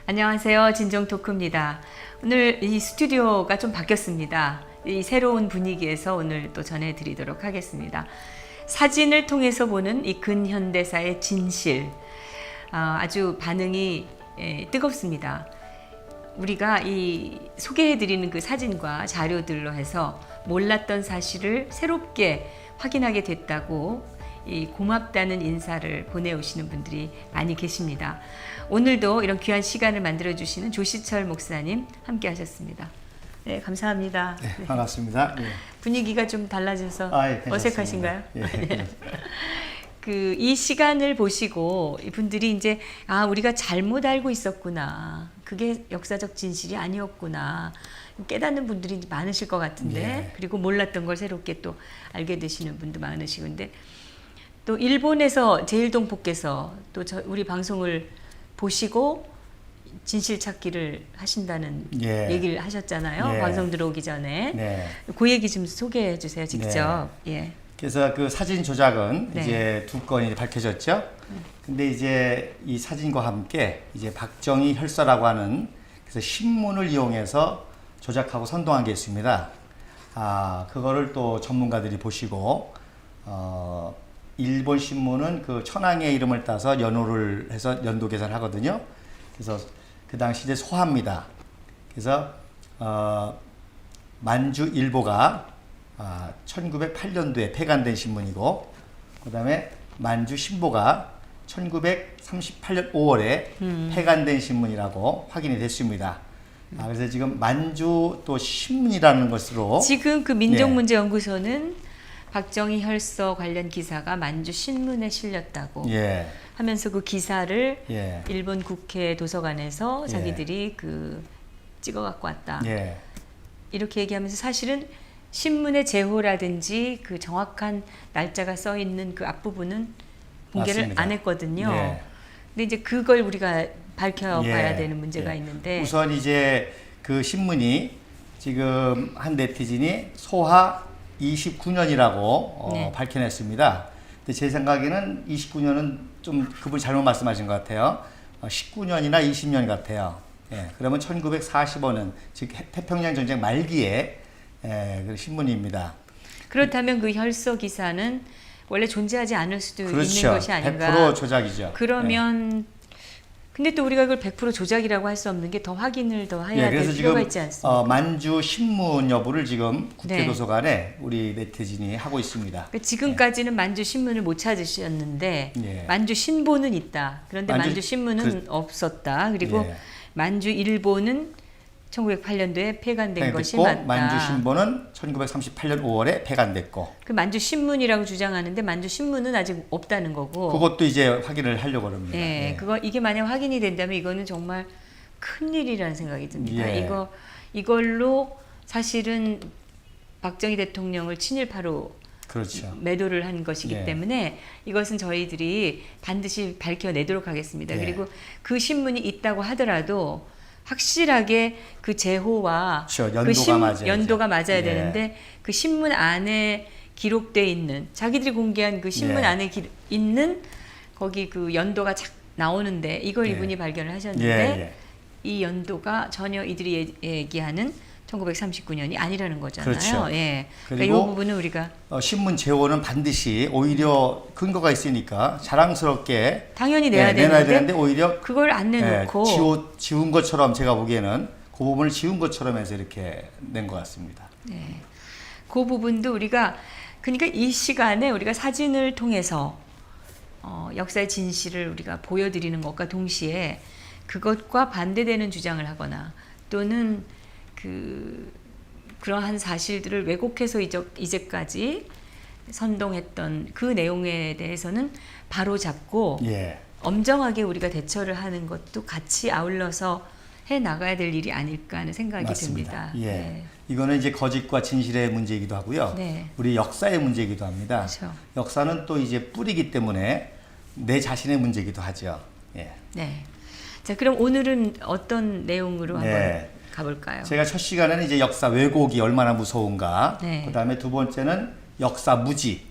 안녕하세요. 진정토크입니다. 오늘 이 스튜디오가 좀 바뀌었습니다. 이 새로운 분위기에서 오늘 또 전해드리도록 하겠습니다. 사진을 통해서 보는 이 근현대사의 진실, 아주 반응이 뜨겁습니다. 우리가 이 소개해드리는 그 사진과 자료들로 해서 몰랐던 사실을 새롭게 확인하게 됐다고 이 고맙다는 인사를 보내오시는 분들이 많이 계십니다. 오늘도 이런 귀한 시간을 만들어주시는 조시철 목사님 함께 하셨습니다. 네, 감사합니다. 네, 반갑습니다. 네. 분위기가 좀 달라져서 예, 어색하신가요? 예. 이 시간을 보시고 이분들이 이제 우리가 잘못 알고 있었구나. 그게 역사적 진실이 아니었구나. 깨닫는 분들이 많으실 것 같은데 예. 그리고 몰랐던 걸 새롭게 또 알게 되시는 분도 많으시고 근데 또 일본에서 제일동포께서 또 우리 방송을 보시고 진실 찾기를 하신다는 예. 얘기를 하셨잖아요. 예. 방송 들어오기 전에. 네. 그 얘기 좀 소개해 주세요. 직접. 예. 그래서 그 사진 조작은 네. 이제 두 건이 밝혀졌죠. 근데 이제 이 사진과 함께 이제 박정희 혈서라고 하는 그래서 신문을 이용해서 조작하고 선동한 게 있습니다. 그거를 또 전문가들이 보시고 일본 신문은 그 천황의 이름을 따서 연호를 해서 연도 계산하거든요. 그래서 그 당시 이제 소합니다. 그래서 만주일보가 1908년도에 폐간된 신문이고, 그 다음에 만주신보가 1938년 5월에 폐간된 신문이라고 확인이 됐습니다. 그래서 지금 만주 또 신문이라는 것으로 지금 그 민족문제연구소는 박정희 혈서 관련 기사가 만주 신문에 실렸다고 예. 하면서 그 기사를 예. 일본 국회 도서관에서 예. 자기들이 그 찍어 갖고 왔다. 예. 이렇게 얘기하면서 사실은 신문의 제호라든지 그 정확한 날짜가 써 있는 그 앞부분은 공개를 맞습니다. 안 했거든요. 예. 근데 이제 그걸 우리가 밝혀봐야 예. 되는 문제가 예. 있는데 우선 이제 그 신문이 지금 한 네티즌이 소하 29년이라고 네. 밝혀냈습니다. 근데 제 생각에는 29년은 좀 그분이 잘못 말씀하신 것 같아요. 19년이나 20년 같아요. 예, 그러면 1945년, 즉 태평양 전쟁 말기에 그 신문입니다. 그렇다면 그 혈서 기사는 원래 존재하지 않을 수도 그렇죠. 있는 것이 아닌가. 100% 조작이죠. 그러면 근데 또 우리가 그걸 100% 조작이라고 할 수 없는 게 더 확인을 더 해야 될 필요가 있지 않습니까? 만주 신문 여부를 지금 네. 국회도서관에 우리 네티즌이 하고 있습니다. 그러니까 지금까지는 만주 신문을 못 찾으셨는데 예. 만주 신보는 있다. 그런데 만주 신문은 없었다. 그리고 예. 만주 일보는 1908년도에 폐간된 것이 됐고, 맞다. 만주 신보는 1938년 5월에 폐간됐고, 그 만주 신문이라고 주장하는데 만주 신문은 아직 없다는 거고. 그것도 이제 확인을 하려고 합니다. 예, 예. 이게 만약 확인이 된다면 이거는 정말 큰 일이라는 생각이 듭니다. 예. 이걸로 사실은 박정희 대통령을 친일파로 그렇죠. 매도를 한 것이기 예. 때문에 이것은 저희들이 반드시 밝혀내도록 하겠습니다. 예. 그리고 그 신문이 있다고 하더라도 확실하게 그 제호와 그렇죠. 연도가 맞아야죠. 연도가 맞아야 예. 되는데 그 신문 안에 기록돼 있는 자기들이 공개한 그 신문 예. 안에 있는 거기 그 연도가 착 나오는데 이걸 예. 이분이 발견을 하셨는데 예. 이 연도가 전혀 이들이 얘기하는 1939년이 아니라는 거잖아요. 그렇죠. 예. 그러니까 이 그리고 부분은 우리가 신문 제호는 반드시 오히려 근거가 있으니까 자랑스럽게 당연히 내야 내놔야 되는데 되는데 오히려 그걸 안 내놓고 지운 것처럼 제가 보기에는 그 부분을 지운 것처럼 해서 이렇게 낸 것 같습니다. 네. 그 부분도 우리가 그러니까 이 시간에 우리가 사진을 통해서 역사의 진실을 우리가 보여드리는 것과 동시에 그것과 반대되는 주장을 하거나 또는 그러한 사실들을 왜곡해서 이제까지 선동했던 그 내용에 대해서는 바로 잡고 예. 엄정하게 우리가 대처를 하는 것도 같이 아울러서 해 나가야 될 일이 아닐까 하는 생각이 맞습니다. 듭니다. 예. 네. 이거는 이제 거짓과 진실의 문제이기도 하고요. 네. 우리 역사의 문제이기도 합니다. 그렇죠. 역사는 또 이제 뿌리기 때문에 내 자신의 문제이기도 하죠. 예. 네. 자, 그럼 오늘은 어떤 내용으로 한번 네. 가볼까요? 제가 첫 시간에는 이제 역사 왜곡이 얼마나 무서운가. 네. 그다음에 두 번째는 역사 무지.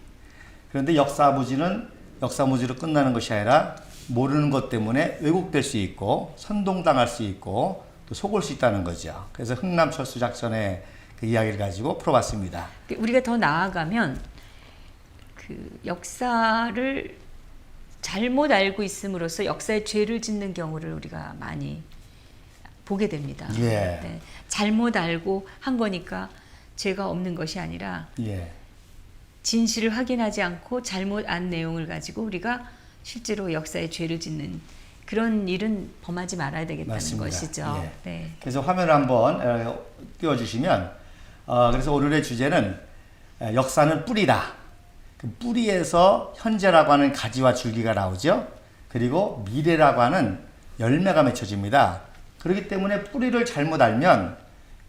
그런데 역사 무지는 역사 무지로 끝나는 것이 아니라 모르는 것 때문에 왜곡될 수 있고 선동당할 수 있고 또 속을 수 있다는 거죠. 그래서 흥남철수 작전의 그 이야기를 가지고 풀어봤습니다. 우리가 더 나아가면 그 역사를 잘못 알고 있음으로써 역사에 죄를 짓는 경우를 우리가 많이 보게 됩니다. 예. 네. 잘못 알고 한 거니까 죄가 없는 것이 아니라 예. 진실을 확인하지 않고 잘못 안 내용을 가지고 우리가 실제로 역사에 죄를 짓는 그런 일은 범하지 말아야 되겠다는 맞습니다. 것이죠. 예. 네. 그래서 화면을 한번 띄워주시면 그래서 오늘의 주제는 역사는 뿌리다. 그 뿌리에서 현재라고 하는 가지와 줄기가 나오죠. 그리고 미래라고 하는 열매가 맺혀집니다. 그렇기 때문에 뿌리를 잘못 알면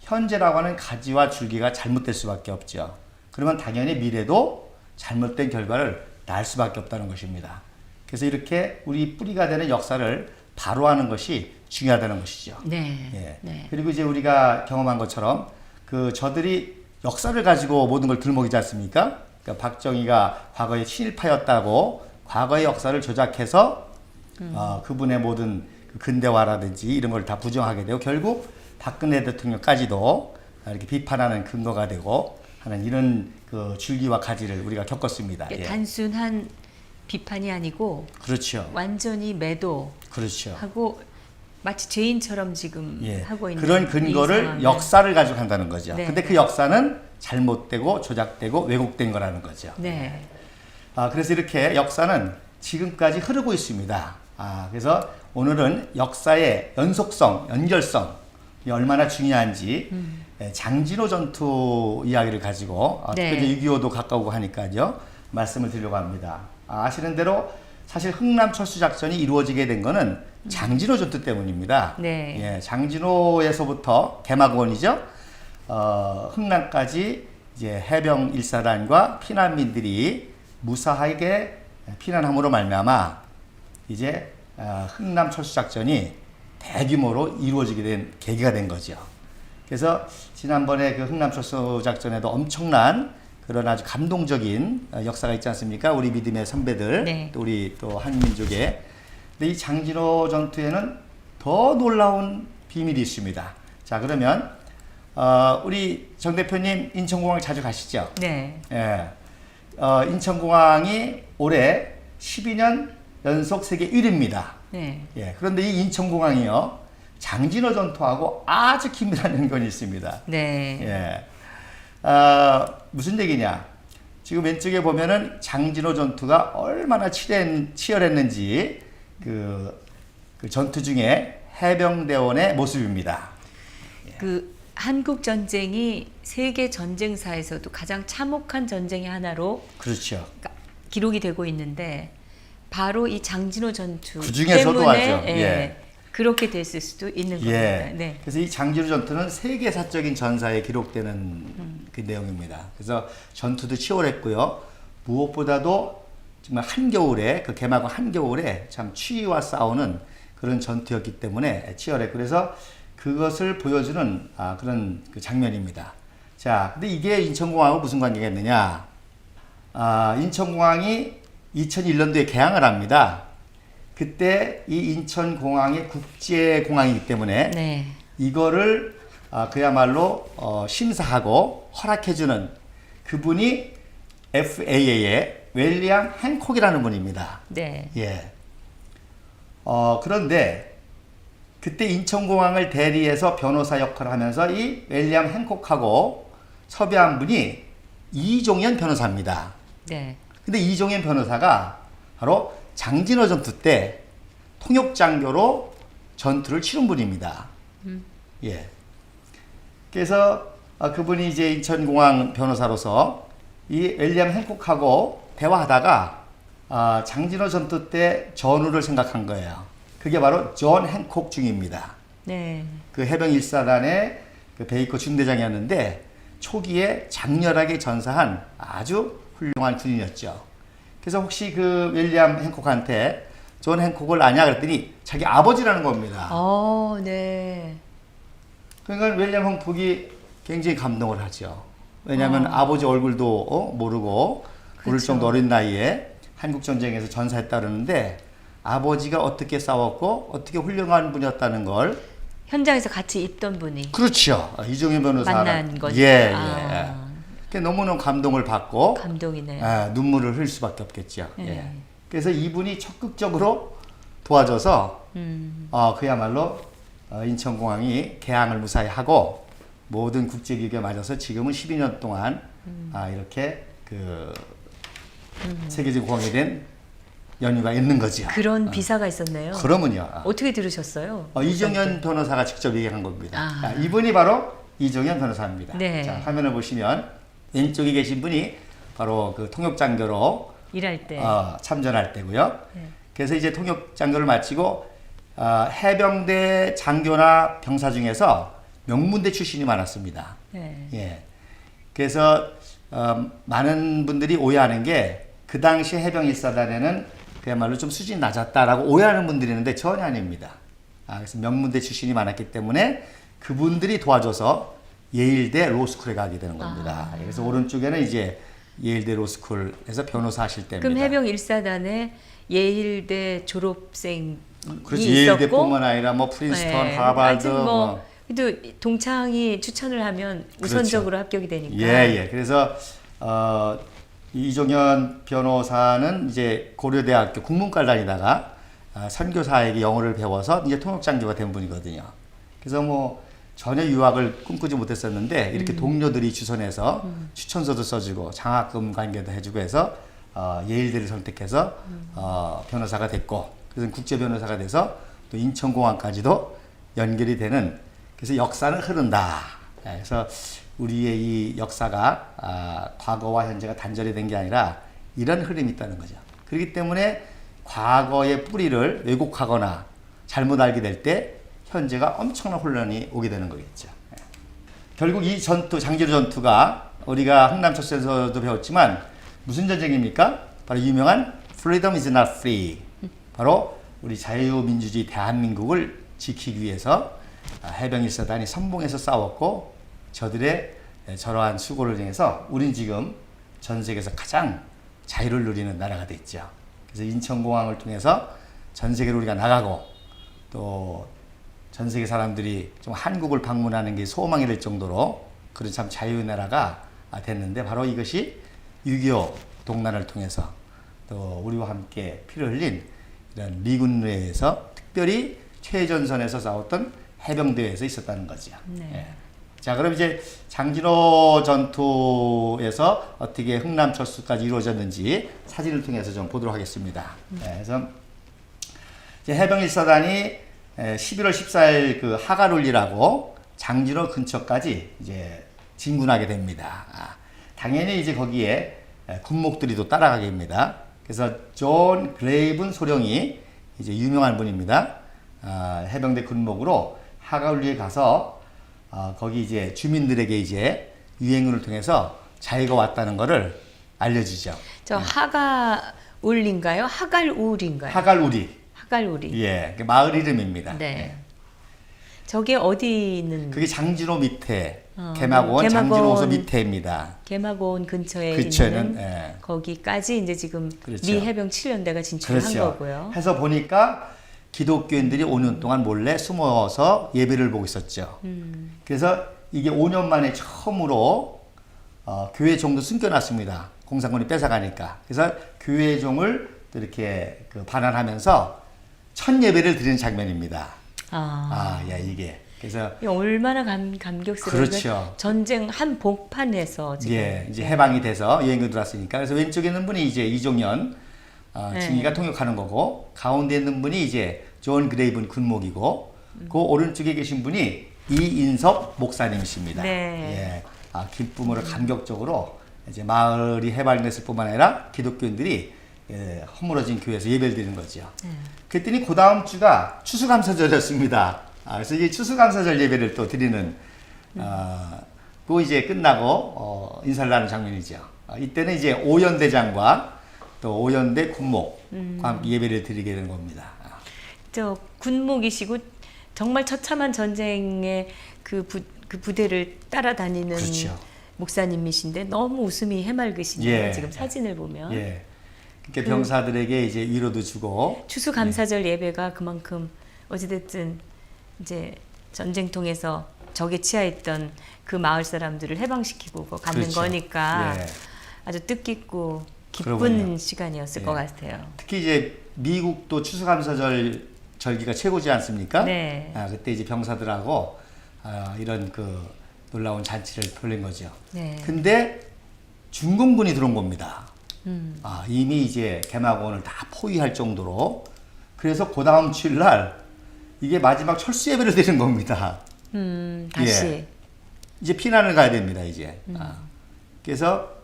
현재라고 하는 가지와 줄기가 잘못될 수밖에 없죠. 그러면 당연히 미래도 잘못된 결과를 낳을 수밖에 없다는 것입니다. 그래서 이렇게 우리 뿌리가 되는 역사를 바로하는 것이 중요하다는 것이죠. 네. 예. 네. 그리고 이제 우리가 경험한 것처럼 그 저들이 역사를 가지고 모든 걸 들먹이지 않습니까? 그러니까 박정희가 과거에 친일파였다고 과거의 역사를 조작해서 그분의 모든 그 근대화라든지 이런 걸 다 부정하게 되고 결국 박근혜 대통령까지도 이렇게 비판하는 근거가 되고 하는 이런 그 줄기와 가지를 우리가 겪었습니다. 예. 단순한 비판이 아니고 그렇죠. 완전히 매도하고 그렇죠. 마치 죄인처럼 지금 예. 하고 있는 그런 이 근거를 상황을. 역사를 가지고 한다는 거죠. 네. 근데 그 역사는 잘못되고 조작되고 왜곡된 거라는 거죠. 네. 그래서 이렇게 역사는 지금까지 흐르고 있습니다. 그래서 오늘은 역사의 연속성, 연결성이 얼마나 중요한지 장진호 전투 이야기를 가지고 네. 특히 6.25도 가까우고 하니까요. 말씀을 드리려고 합니다. 아시는 대로 사실 흥남철수 작전이 이루어지게 된 거는 장진호 전투 때문입니다. 네. 예, 장진호에서부터 개마고원이죠. 흥남까지 이제 해병 1사단과 피난민들이 무사하게 피난함으로 말미암아 이제 흥남 철수 작전이 대규모로 이루어지게 된 계기가 된 거죠. 그래서 지난번에 그 흥남 철수 작전에도 엄청난 그런 아주 감동적인 역사가 있지 않습니까? 우리 믿음의 선배들, 네. 또 우리 또 한민족의. 근데 이 장진호 전투에는 더 놀라운 비밀이 있습니다. 자, 그러면 우리 정 대표님 인천공항 자주 가시죠? 네. 예. 인천공항이 올해 12년 연속 세계 1위입니다. 네. 예. 그런데 이 인천공항이요, 장진호 전투하고 아주 긴밀한 연관이 있습니다. 네. 예. 무슨 얘기냐? 지금 왼쪽에 보면은 장진호 전투가 얼마나 치열했는지 그 전투 중에 해병대원의 모습입니다. 그 한국 전쟁이 세계 전쟁사에서도 가장 참혹한 전쟁의 하나로 그렇죠. 기록이 되고 있는데 바로 이 장진호 전투 그 중에서도 때문에 하죠. 예. 그렇게 됐을 수도 있는 겁니다. 예. 네. 그래서 이 장진호 전투는 세계사적인 전사에 기록되는 그 내용입니다. 그래서 전투도 치열했고요. 무엇보다도 정말 한겨울에 그 개막한 한겨울에 참 추위와 싸우는 그런 전투였기 때문에 치열했고 그래서 그것을 보여주는 그런 그 장면입니다. 자, 근데 이게 인천공항하고 무슨 관계가 있느냐? 인천공항이 2001년도에 개항을 합니다. 그때 이 인천공항이 국제공항이기 때문에 네. 이거를 그야말로 심사하고 허락해주는 그분이 FAA의 윌리엄 행콕이라는 분입니다. 네. 예. 그런데 그때 인천공항을 대리해서 변호사 역할을 하면서 이 윌리엄 행콕하고 섭외한 분이 이종현 변호사입니다. 네. 근데 이종현 변호사가 바로 장진호 전투 때 통역장교로 전투를 치른 분입니다. 예. 그래서 그분이 이제 인천공항 변호사로서 이 윌리엄 행콕하고 대화하다가 장진호 전투 때 전우를 생각한 거예요. 그게 바로 존 행콕 중입니다. 네. 그 해병 1사단의 그 베이커 중대장이었는데 초기에 장렬하게 전사한 아주 훌륭한 군인이었죠. 그래서 혹시 그 윌리엄 행콕한테 존 행콕을 아냐 그랬더니 자기 아버지라는 겁니다. 네. 그러니까 윌리엄 행콕이 굉장히 감동을 하죠. 왜냐하면 아버지 얼굴도 모르고 모를 그렇죠. 정도 어린 나이에 한국 전쟁에서 전사했다 그러는데 아버지가 어떻게 싸웠고 어떻게 훌륭한 분이었다는 걸 현장에서 같이 있던 분이 그렇죠. 이종현 변호사랑 만난 거죠. 예, 아. 예. 너무너무 감동을 받고 감동이네. 눈물을 흘릴 수밖에 없겠죠. 예. 예. 그래서 이분이 적극적으로 도와줘서 그야말로 인천공항이 개항을 무사히 하고 모든 국제기구에 맞아서 지금은 12년 동안 이렇게 그 세계적 공항이 된 연유가 있는 거죠. 그런 비사가 있었네요. 그러면요. 어떻게 들으셨어요? 이종현 변호사가 직접 얘기한 겁니다. 아. 이분이 바로 이종현 변호사입니다. 네. 자, 화면을 보시면 왼쪽에 계신 분이 바로 그 통역장교로 일할 때. 참전할 때고요. 네. 그래서 이제 통역장교를 마치고 해병대 장교나 병사 중에서 명문대 출신이 많았습니다. 네. 예. 그래서 많은 분들이 오해하는 게 그 당시 해병 1사단에는 그야말로 좀 수준이 낮았다라고 오해하는 분들이 있는데 전혀 아닙니다. 그래서 명문대 출신이 많았기 때문에 그분들이 도와줘서 예일대 로스쿨에 가게 되는 겁니다. 그래서 오른쪽에는 이제 예일대 로스쿨에서 변호사 하실 때입니다. 그럼 해병 1사단에 예일대 졸업생이 그렇죠. 있었고 예일대뿐만 아니라 뭐 프린스턴, 네. 하버드 뭐 그래도 동창이 추천을 하면 우선적으로 합격이 되니까. 예. 그래서 이종현 변호사는 이제 고려대학교 국문과를 다니다가 선교사에게 영어를 배워서 이제 통역장교가 된 분이거든요. 그래서 뭐 전혀 유학을 꿈꾸지 못했었는데 이렇게 동료들이 주선해서 추천서도 써주고 장학금 관계도 해주고 해서 예일대를 선택해서 변호사가 됐고 그래서 국제 변호사가 돼서 또 인천공항까지도 연결이 되는 그래서 역사는 흐른다. 그래서 우리의 이 역사가 과거와 현재가 단절이 된 게 아니라 이런 흐름이 있다는 거죠. 그렇기 때문에 과거의 뿌리를 왜곡하거나 잘못 알게 될 때 현재가 엄청난 혼란이 오게 되는 거겠죠. 결국 이 전투, 장지로 전투가 우리가 흥남초스에서도 배웠지만 무슨 전쟁입니까? 바로 유명한 Freedom is not free. 바로 우리 자유민주주의 대한민국을 지키기 위해서 해병 1사단이 선봉해서 싸웠고 저들의 저러한 수고를 통해서 우린 지금 전 세계에서 가장 자유를 누리는 나라가 됐죠. 그래서 인천공항을 통해서 전 세계로 우리가 나가고 또 전 세계 사람들이 좀 한국을 방문하는 게 소망이 될 정도로 그런 참 자유의 나라가 됐는데 바로 이것이 6.25 동란을 통해서 또 우리와 함께 피를 흘린 이런 미군에서 특별히 최전선에서 싸웠던 해병대에서 있었다는 거죠. 네. 예. 자, 그럼 이제 장진호 전투에서 어떻게 흥남철수까지 이루어졌는지 사진을 통해서 좀 보도록 하겠습니다. 네, 그래서 이제 해병 1사단이 11월 14일 그 하가룰리라고 장진호 근처까지 이제 진군하게 됩니다. 당연히 이제 거기에 군목들이 또 따라가게 됩니다. 그래서 존 그레이븐 소령이 이제 유명한 분입니다. 해병대 군목으로 하가룰리에 가서 거기 이제 주민들에게 이제 유행군을 통해서 자유가 왔다는 것을 알려주죠. 저 하가울인가요? 하갈울인가요? 하갈우리. 하갈우리. 예, 그 마을 이름입니다. 네. 예. 저게 어디 있는? 그게 장진호 밑에 개마고원. 개마고원 장진호소 밑에입니다. 개마고원 근처에 근처에는, 있는 예. 거기까지 이제 지금 그렇죠. 미 해병 7연대가 진출한 그렇죠. 거고요. 해서 보니까 기독교인들이 5년 동안 몰래 숨어서 예배를 보고 있었죠. 그래서 이게 5년 만에 처음으로 교회 종도 숨겨놨습니다. 공산군이 뺏어가니까. 그래서 교회 종을 또 이렇게 반환하면서 첫 예배를 드리는 장면입니다. 이게. 그래서 얼마나 감격스러운 그렇죠. 전쟁 한 복판에서 지금 예, 이제 해방이 돼서 여행을 들어왔으니까. 그래서 왼쪽에 있는 분이 이제 이종현 중위가 통역하는 거고 가운데 있는 분이 이제 존 그레이븐 군목이고 그 오른쪽에 계신 분이 이인섭 목사님이십니다. 네. 예, 기쁨으로 감격적으로 이제 마을이 해방됐을 뿐만 아니라 기독교인들이 허물어진 교회에서 예배를 드리는 거죠. 그랬더니 그 다음 주가 추수감사절이었습니다. 그래서 이게 추수감사절 예배를 또 드리는 그 이제 끝나고 인사를 나누는 장면이죠. 이때는 이제 오연대장과 또 오연대 군목과 함께 예배를 드리게 되는 겁니다. 저 군목이시고 정말 처참한 전쟁의 그 부대를 따라다니는 그렇죠. 목사님이신데 너무 웃음이 해맑으시네요. 예. 지금 사진을 보면. 예. 그러니까 병사들에게 이제 위로도 주고 추수감사절 예배가 그만큼 어찌됐든 이제 전쟁통에서 적에 취하했던 그 마을 사람들을 해방시키고 갖는 그렇죠. 거니까 예. 아주 뜻깊고 기쁜 그러군요. 시간이었을 예. 것 같아요. 특히 이제 미국도 추수감사절 절기가 최고지 않습니까? 네. 그때 이제 병사들하고 이런 그 놀라운 잔치를 벌린 거죠. 네. 근데 중공군이 들어온 겁니다. 음. 이미 이제 개마고원을 다 포위할 정도로. 그래서 그 다음 주일날 이게 마지막 철수 예배를 드리는 겁니다. 다시. 예. 이제 피난을 가야 됩니다, 이제. 그래서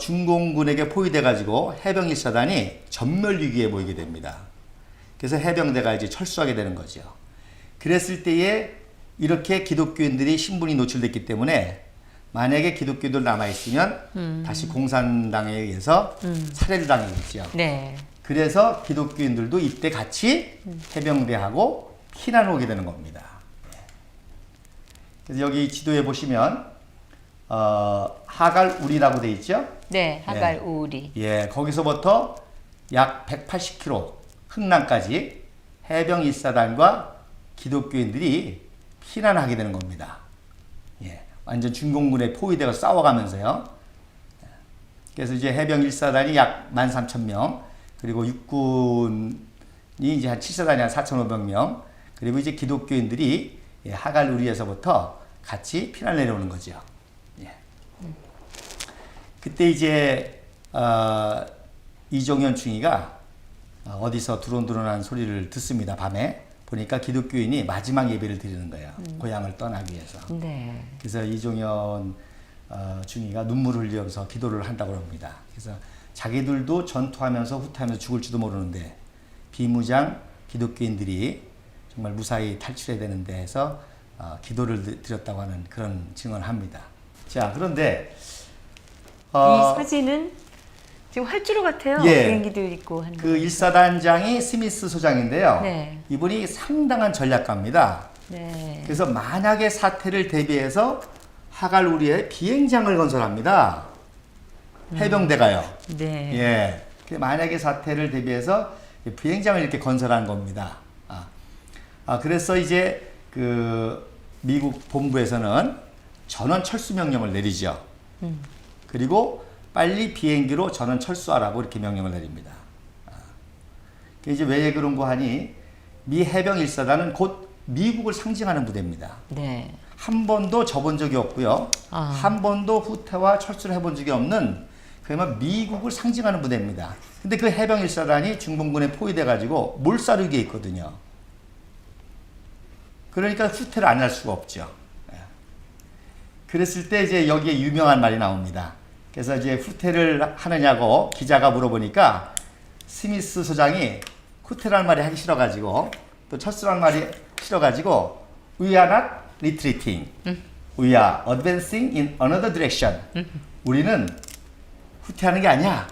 중공군에게 포위돼가지고 해병 1사단이 전멸 위기에 모이게 됩니다. 그래서 해병대가 이제 철수하게 되는 거죠. 그랬을 때에 이렇게 기독교인들이 신분이 노출됐기 때문에 만약에 기독교인들 남아있으면 다시 공산당에 의해서 살해를 당하겠죠. 네. 그래서 기독교인들도 이때 같이 해병대하고 피난을 오게 되는 겁니다. 그래서 여기 지도에 보시면 하갈 우리라고 돼 있죠. 네, 하갈 우리. 예, 거기서부터 약 180km 흥남까지 해병 1사단과 기독교인들이 피난하게 되는 겁니다. 예, 완전 중공군에 포위되어 싸워가면서요. 그래서 이제 해병 1사단이 약 13,000명, 그리고 육군이 이제 한 7사단이 한 4,500명, 그리고 이제 기독교인들이 하갈 우리에서부터 같이 피난 내려오는 거죠. 예. 그때 이제 이종현 중위가 어디서 두런두런한 소리를 듣습니다. 밤에 보니까 기독교인이 마지막 예배를 드리는 거예요. 고향을 떠나기 위해서. 네. 그래서 이종현 중위가 눈물을 흘리면서 기도를 한다고 합니다. 그래서 자기들도 전투하면서 후퇴하면서 죽을지도 모르는데 비무장 기독교인들이 정말 무사히 탈출해야 되는데 해서 기도를 드렸다고 하는 그런 증언을 합니다. 자, 그런데 이 사진은 지금 활주로 같아요. 예. 비행기도 있고 하는. 그 1사단장이 스미스 소장인데요. 네. 이분이 상당한 전략가입니다. 네. 그래서 만약에 사태를 대비해서 하갈 우리에 비행장을 건설합니다. 해병대가요. 네. 예. 만약에 사태를 대비해서 비행장을 이렇게 건설한 겁니다. 그래서 이제 그 미국 본부에서는 전원 철수 명령을 내리죠. 그리고 빨리 비행기로 전원 철수하라고 이렇게 명령을 내립니다. 이제 왜 그런 거 하니 미 해병 1사단은 곧 미국을 상징하는 부대입니다. 네. 한 번도 접은 적이 없고요. 한 번도 후퇴와 철수를 해본 적이 없는 그야말로 미국을 상징하는 부대입니다. 근데 그 해병 1사단이 중공군에 포위돼가지고 몰사륙에 있거든요. 그러니까 후퇴를 안 할 수가 없죠. 그랬을 때 이제 여기에 유명한 말이 나옵니다. 그래서 이제 후퇴를 하느냐고 기자가 물어보니까 스미스 소장이 후퇴를 할 말이 하기 싫어가지고 또 철수를 할 말이 싫어가지고 We are not retreating. We are advancing in another direction. 우리는 후퇴하는 게 아니야.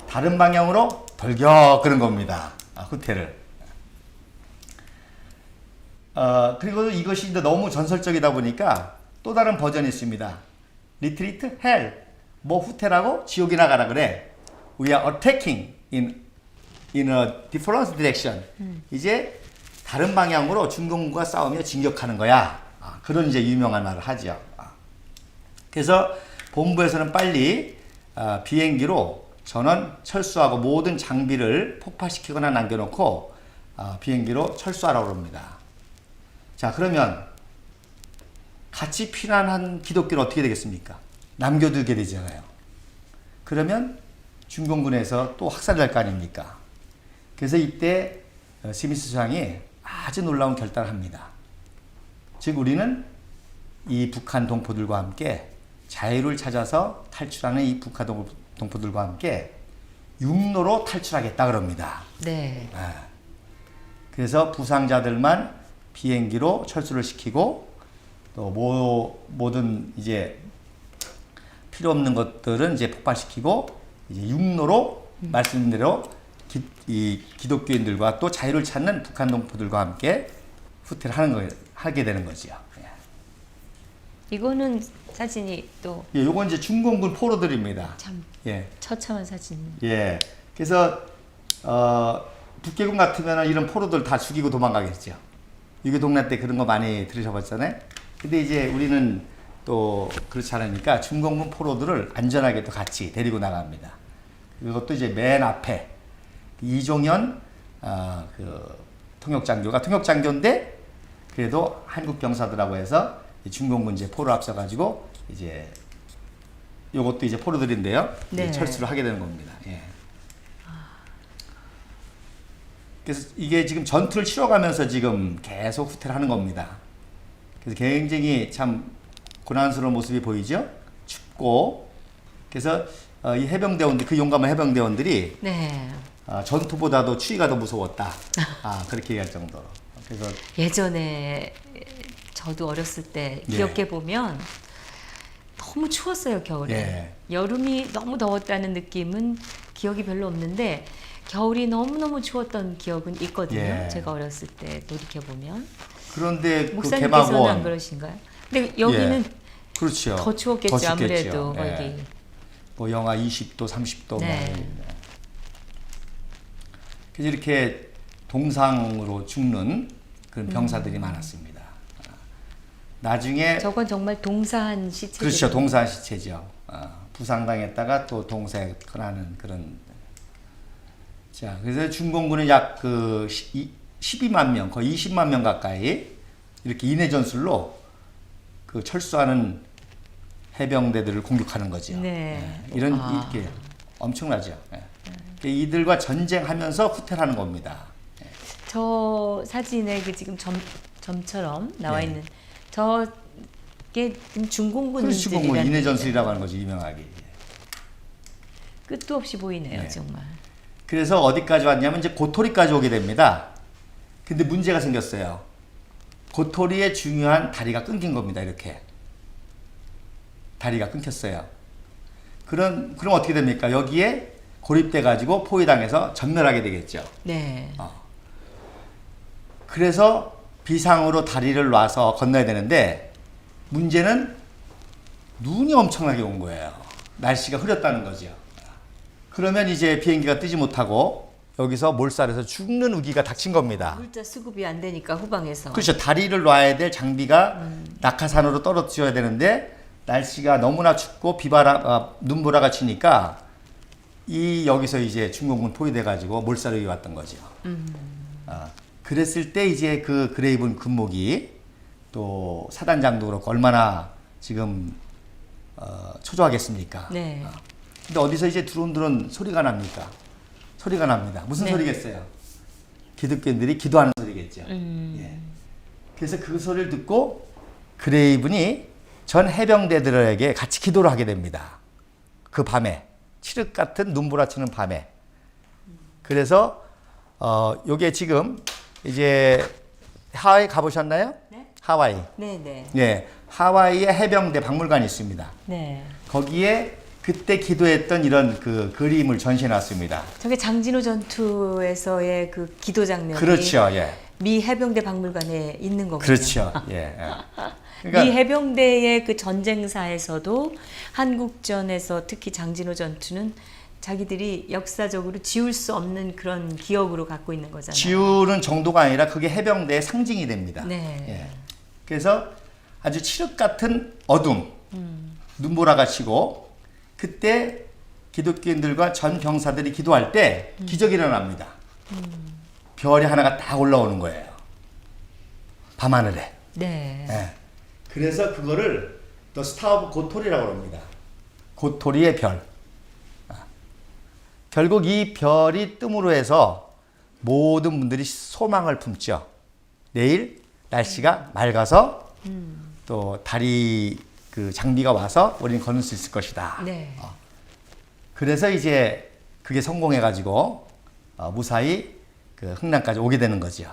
다른 방향으로 돌격 그런 겁니다. 후퇴를. 그리고 이것이 이제 너무 전설적이다 보니까 또 다른 버전이 있습니다. Retreat, hell. 뭐 후퇴라고? 지옥이나 가라 그래. We are attacking in a different direction. 이제 다른 방향으로 중공군과 싸우며 진격하는 거야. 그런 이제 유명한 말을 하죠. 그래서 본부에서는 빨리 비행기로 전원 철수하고 모든 장비를 폭파시키거나 남겨놓고 비행기로 철수하라고 합니다. 자, 그러면 같이 피난한 기독교는 어떻게 되겠습니까? 남겨두게 되잖아요. 그러면 중공군에서 또 학살될 거 아닙니까? 그래서 이때 스미스 소장이 아주 놀라운 결단을 합니다. 즉 우리는 이 북한 동포들과 함께 자유를 찾아서 탈출하는 이 북한 동포들과 함께 육로로 탈출하겠다 그럽니다. 네. 그래서 부상자들만 비행기로 철수를 시키고 또 모든 이제 필요 없는 것들은 이제 폭발시키고 이제 육로로 말씀대로 이 기독교인들과 또 자유를 찾는 북한 동포들과 함께 후퇴를 하게 되는 거지요. 이거는 사진이 또 예, 요건 이제 중공군 포로들입니다. 참 예, 처참한 사진. 예. 그래서 북계군 같으면 이런 포로들 다 죽이고 도망가겠죠. 유교동란 때 그런 거 많이 들으셔봤잖아요. 근데 이제 우리는 또 그렇지 않으니까 중공군 포로들을 안전하게 또 같이 데리고 나갑니다. 그것도 이제 맨 앞에 이종현 그 통역장교가 통역장교인데 그래도 한국 병사들하고 해서 중공군 이제 포로 앞서가지고 이제 요것도 이제 포로들인데요. 네. 이제 철수를 하게 되는 겁니다. 예. 그래서 이게 지금 전투를 치러가면서 지금 계속 후퇴를 하는 겁니다. 그래서 굉장히 참 고난스러운 모습이 보이죠? 춥고. 그래서 이 해병대원들, 그 용감한 해병대원들이 네. 전투보다도 추위가 더 무서웠다. 그렇게 얘기할 정도로. 그래서 예전에 저도 어렸을 때 예. 기억해 보면 너무 추웠어요, 겨울에. 예. 여름이 너무 더웠다는 느낌은 기억이 별로 없는데 겨울이 너무너무 추웠던 기억은 있거든요. 예. 제가 어렸을 때 돌이켜 보면. 그런데 그 목사님께서는 안 개막원 그러신가요? 근데 여기는 그렇죠. 더 추웠겠죠, 더 춥겠죠. 아무래도 예. 거기. 뭐 영하 20도, 30도 네. 그래서 이렇게 동상으로 죽는 그런 병사들이 많았습니다. 나중에 저건 정말 동사한 시체. 그렇죠. 동사한 시체죠. 부상당했다가 또 동사하는 그런. 자, 그래서 중공군은 약 그 12만 명, 거의 20만 명 가까이 이렇게 인해 전술로 그 철수하는 해병대들을 공격하는 거죠. 네. 이런 이렇게 엄청나죠. 예. 이들과 전쟁하면서 후퇴를 하는 겁니다. 저 사진에 그 지금 점처럼 나와 예. 있는 저게 지금 중공군들이라는 중공군 인해 전술이라고 하는 거죠, 유명하게. 끝도 없이 보이네요, 예. 정말. 그래서 어디까지 왔냐면 이제 고토리까지 오게 됩니다. 근데 문제가 생겼어요. 고토리의 중요한 다리가 끊긴 겁니다. 이렇게 다리가 끊겼어요. 그럼 어떻게 됩니까? 여기에 고립돼 가지고 포위당해서 전멸하게 되겠죠. 네. 그래서 비상으로 다리를 놔서 건너야 되는데 문제는 눈이 엄청나게 온 거예요. 날씨가 흐렸다는 거죠. 그러면 이제 비행기가 뜨지 못하고 여기서 몰살해서 죽는 위기가 닥친 겁니다. 물자 수급이 안 되니까 후방에서. 그렇죠. 다리를 놔야 될 장비가 낙하산으로 떨어뜨려야 되는데 날씨가 너무나 춥고 눈보라가 치니까 여기서 이제 중공군 포위돼 가지고 몰살이 왔던 거죠. 그랬을 때 이제 그 그레이븐 군목이 또 사단장도 그렇고 얼마나 지금 초조하겠습니까? 네. 근데 어디서 이제 두런두런 소리가 납니까? 소리가 납니다. 무슨 네. 소리겠어요? 기독교인들이 기도하는 소리겠죠. 예. 그래서 그 소리를 듣고 그레이븐이 전 해병대들에게 같이 기도를 하게 됩니다. 그 밤에 칠흑 같은 눈보라치는 밤에. 그래서 요게 지금 이제 하와이 가보셨나요? 네? 하와이. 네, 네. 예, 하와이에 해병대 박물관이 있습니다. 네. 거기에 그때 기도했던 이런 그 그림을 전시해 놨습니다. 저게 장진호 전투에서의 그 기도 장면이 그렇죠. 예. 미 해병대 박물관에 있는 거군요. 그렇죠. 예. 예. 미 그러니까 해병대의 그 전쟁사에서도 한국전에서 특히 장진호 전투는 자기들이 역사적으로 지울 수 없는 그런 기억으로 갖고 있는 거잖아요. 지우는 정도가 아니라 그게 해병대의 상징이 됩니다. 네. 예. 그래서 아주 칠흑 같은 어둠, 눈보라가 치고 그때 기독교인들과 전 병사들이 기도할 때 기적이 일어납니다. 별이 하나가 딱 올라오는 거예요. 밤하늘에. 네. 예. 그래서 그거를 또 스타 오브 고토리라고 합니다. 고토리의 별. 결국 이 별이 뜸으로 해서 모든 분들이 소망을 품죠. 내일 날씨가 맑아서 또 다리 그 장비가 와서 우리는 건널 수 있을 것이다. 네. 그래서 이제 그게 성공해가지고 무사히 그 흥남까지 오게 되는 거죠.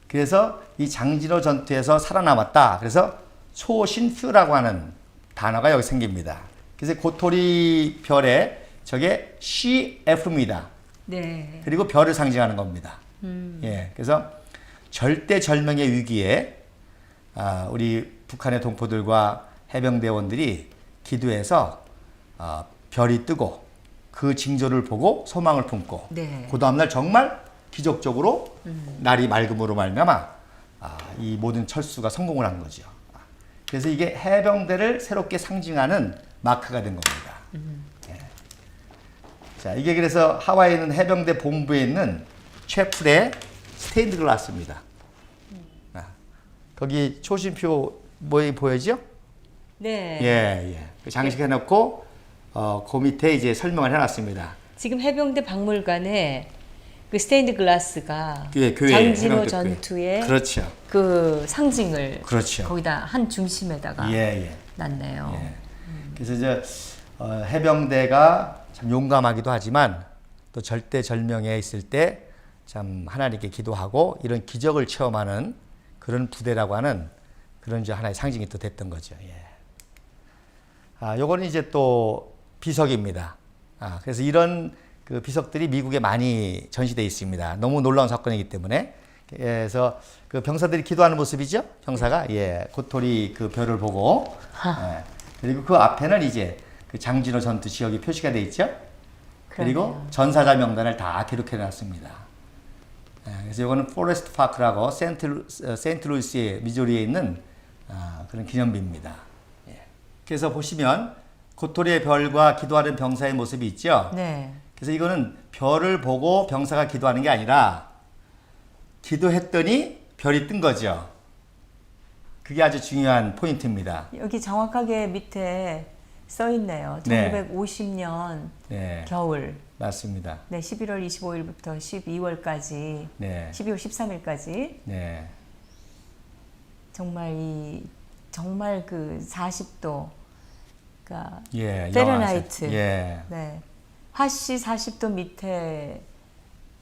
그래서 이 장진호 전투에서 살아남았다. 그래서 초신휴라고 하는 단어가 여기 생깁니다. 그래서 고토리 별에 저게 CF입니다. 네. 그리고 별을 상징하는 겁니다. 예, 그래서 절대절명의 위기에 우리 북한의 동포들과 해병대원들이 기도해서 별이 뜨고 그 징조를 보고 소망을 품고 네. 그 다음날 정말 기적적으로 날이 맑음으로 말미암아 이 모든 철수가 성공을 한 거죠. 그래서 이게 해병대를 새롭게 상징하는 마크가 된 겁니다. 예. 자, 이게 그래서 하와이에 있는 해병대 본부에 있는 채플의 스테인드 글라스입니다. 거기 초심표 뭐에 보여죠? 네. 예. 그 장식해놓고 그 밑에 이제 설명을 해놨습니다. 지금 해병대 박물관에 그 스테인드 글라스가 예, 교회, 장진호 해병대 전투의 그렇죠. 그 상징을 그렇죠. 거기다 한 중심에다가 놨네요. 예. 그래서 이제 해병대가 참 용감하기도 하지만 또 절대절명에 있을 때 참 하나님께 기도하고 이런 기적을 체험하는 그런 부대라고 하는 그런 이제 하나의 상징이 또 됐던 거죠. 예. 요거는 이제 또 비석입니다. 그래서 이런 그 비석들이 미국에 많이 전시되어 있습니다. 너무 놀라운 사건이기 때문에. 그래서 그 병사들이 기도하는 모습이죠. 병사가 고토리 그 별을 보고 그리고 그 앞에는 이제 그 장진호 전투 지역이 표시가 되어 있죠. 그리고 그러네요. 전사자 명단을 다 기록해 놨습니다. 그래서 이거는 포레스트 파크라고 세인트루이스의 미조리에 있는 그런 기념비입니다. 그래서 보시면 고토리의 별과 기도하는 병사의 모습이 있죠. 네. 그래서 이거는 별을 보고 병사가 기도하는 게 아니라 기도했더니 별이 뜬 거죠. 그게 아주 중요한 포인트입니다. 여기 정확하게 밑에 써 있네요. 네. 1950년 네, 겨울. 맞습니다. 네, 11월 25일부터 12월까지, 네, 12월 13일까지 네, 정말 그 40도, 그러니까 예, 페르나이트. 예, 네, 화씨 40도 밑에